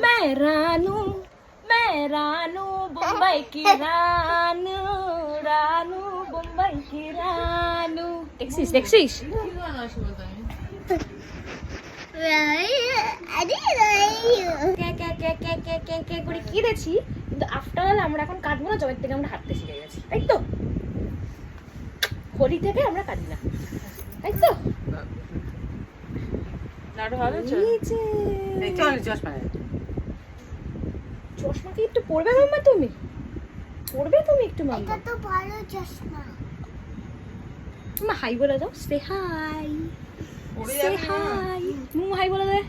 मैं रानू मुंबई की रानू रानू मुंबई की रानू দেখছিস দেখছিস করে কিনেছি কিন্তু আফটার অল আমরা এখন কাঁদবো না, জবের থেকে আমরা হাঁটতে শিখে গেছি, তাই তো? হোলি থেকে আমরা কাঁদি না, তাই তো? চশমা কি একটু পরবে মাম্মা? তুমি পরবে? তুমি একটু মাম্মা তো ভালো চশমা। মাম্মা হাই বলে দাও, সে হাই, সে হাই, মুম হাই বলে দে,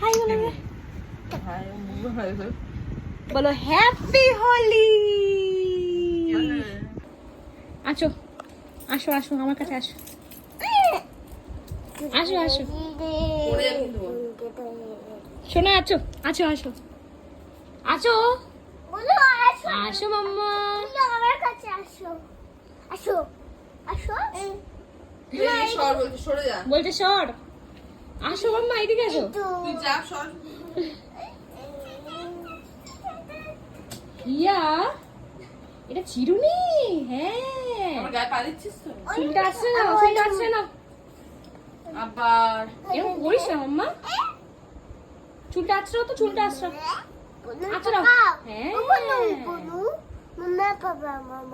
হাই বলে দে, বলো হ্যাপি হোলি। আসো আসো আসো আমার কাছে আসো, আসো আসো শোনা, আছো আছো আসো আসো বলো আসো, আসো মাম্মা, বলো আমার কাছে আসো, আসো আসো। বলছে সর, আসো মাম্মা এদিকে আসো। ইয়া এটা চিরুনি, হ্যাঁ চুলটা আসছে না, চুলটা আসছে না, আবার এরকম করিস না মাম্মা, চুলটা আছড়াও তো, চুলটা আছড়াও, আছড়াও, হ্যাঁ মাম্মা বাবা মামা